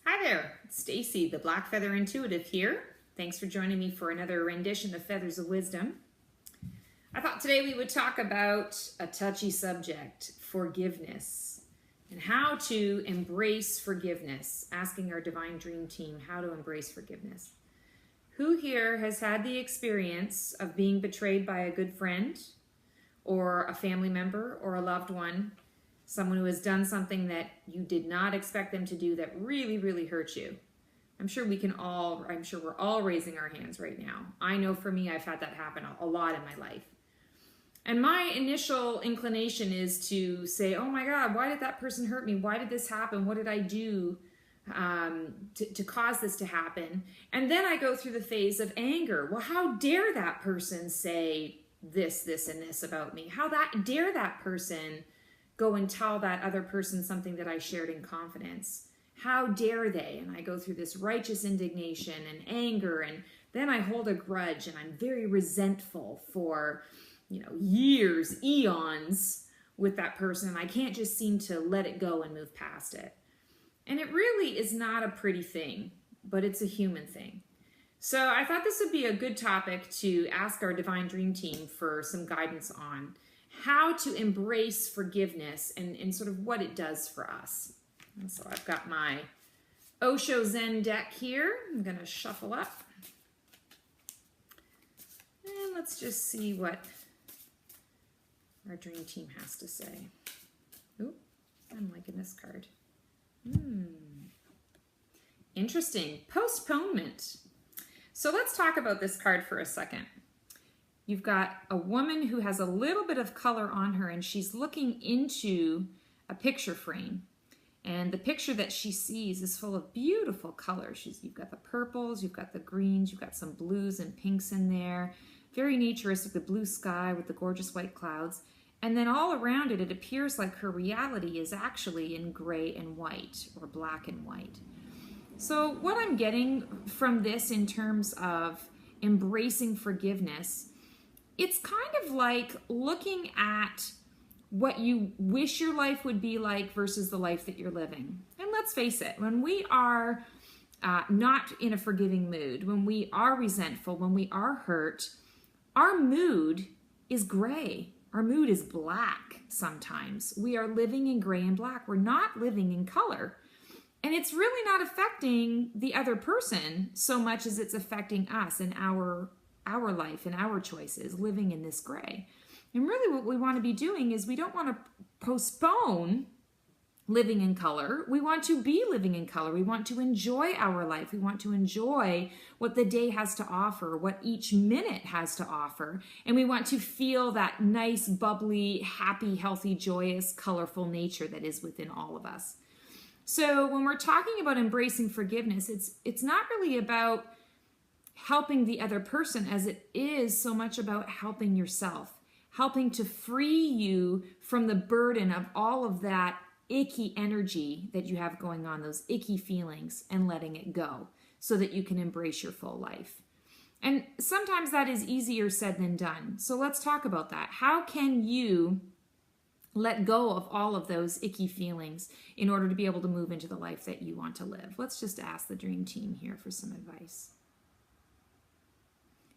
Hi there, it's Stacy, the Black Feather Intuitive here. Thanks for joining me for another rendition of Feathers of Wisdom. I thought today we would talk about a touchy subject, forgiveness, and how to embrace forgiveness, asking our Divine Dream Team how to embrace forgiveness. Who here has had the experience of being betrayed by a good friend or a family member or a loved one? Someone who has done something that you did not expect them to do that really, really hurt you. I'm sure we're all raising our hands right now. I know for me, I've had that happen a lot in my life. And my initial inclination is to say, oh my God, why did that person hurt me? Why did this happen? What did I do to cause this to happen? And then I go through the phase of anger. Well, how dare that person say this, and this about me? How dare that person go and tell that other person something that I shared in confidence? How dare they? And I go through this righteous indignation and anger, and then I hold a grudge and I'm very resentful for, years, eons with that person. And I can't just seem to let it go and move past it. And it really is not a pretty thing, but it's a human thing. So I thought this would be a good topic to ask our Divine Dream Team for some guidance on how to embrace forgiveness and sort of what it does for us. And so I've got my Osho Zen deck here. I'm going to shuffle up. And let's just see what our dream team has to say. Ooh, I'm liking this card. Interesting. Postponement. So let's talk about this card for a second. You've got a woman who has a little bit of color on her, and she's looking into a picture frame. And the picture that she sees is full of beautiful colors. You've got the purples, you've got the greens, you've got some blues and pinks in there. Very naturistic, the blue sky with the gorgeous white clouds. And then all around it, it appears like her reality is actually in gray and white, or black and white. So what I'm getting from this in terms of embracing forgiveness, it's kind of like looking at what you wish your life would be like versus the life that you're living. And let's face it, when we are not in a forgiving mood, when we are resentful, when we are hurt, our mood is gray. Our mood is black sometimes. We are living in gray and black. We're not living in color. And it's really not affecting the other person so much as it's affecting us and our life and our choices, living in this gray. And really what we want to be doing is we don't want to postpone living in color. We want to be living in color. We want to enjoy our life. We want to enjoy what the day has to offer, what each minute has to offer. And we want to feel that nice, bubbly, happy, healthy, joyous, colorful nature that is within all of us. So when we're talking about embracing forgiveness, it's not really about helping the other person as it is so much about helping yourself, helping to free you from the burden of all of that icky energy that you have going on, those icky feelings, and letting it go so that you can embrace your full life. And sometimes that is easier said than done. So let's talk about that. How can you let go of all of those icky feelings in order to be able to move into the life that you want to live? Let's just ask the dream team here for some advice.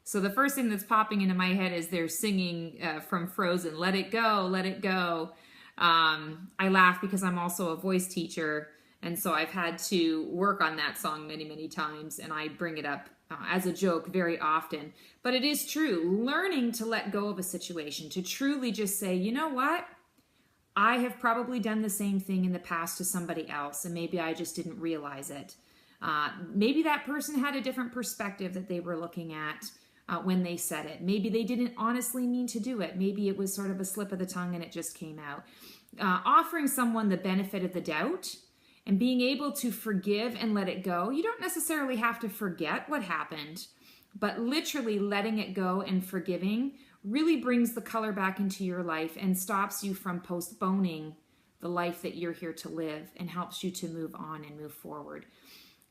So the first thing that's popping into my head is they're singing from Frozen, "Let it go, let it go." I laugh because I'm also a voice teacher, and so I've had to work on that song many, many times, and I bring it up as a joke very often. But it is true, learning to let go of a situation, to truly just say, you know what? I have probably done the same thing in the past to somebody else, and maybe I just didn't realize it. Maybe that person had a different perspective that they were looking at when they said it. Maybe they didn't honestly mean to do it. Maybe it was sort of a slip of the tongue and it just came out. Offering someone the benefit of the doubt and being able to forgive and let it go. You don't necessarily have to forget what happened, but literally letting it go and forgiving really brings the color back into your life and stops you from postponing the life that you're here to live and helps you to move on and move forward.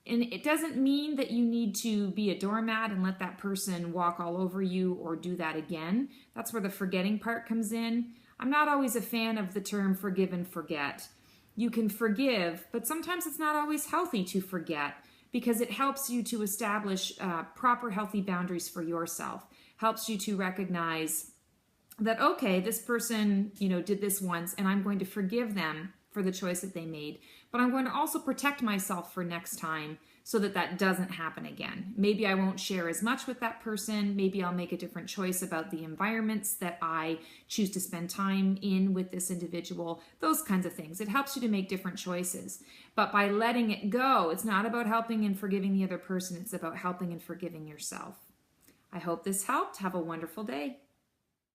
And it doesn't mean that you need to be a doormat and let that person walk all over you or do that again. That's where the forgetting part comes in. I'm not always a fan of the term forgive and forget. You can forgive, but sometimes it's not always healthy to forget, because it helps you to establish proper healthy boundaries for yourself, helps you to recognize that, okay, this person, did this once, and I'm going to forgive them for the choice that they made, but I'm going to also protect myself for next time so that that doesn't happen again. Maybe I won't share as much with that person. Maybe I'll make a different choice about the environments that I choose to spend time in with this individual, those kinds of things. It helps you to make different choices. But by letting it go, it's not about helping and forgiving the other person. It's about helping and forgiving yourself. I hope this helped. Have a wonderful day.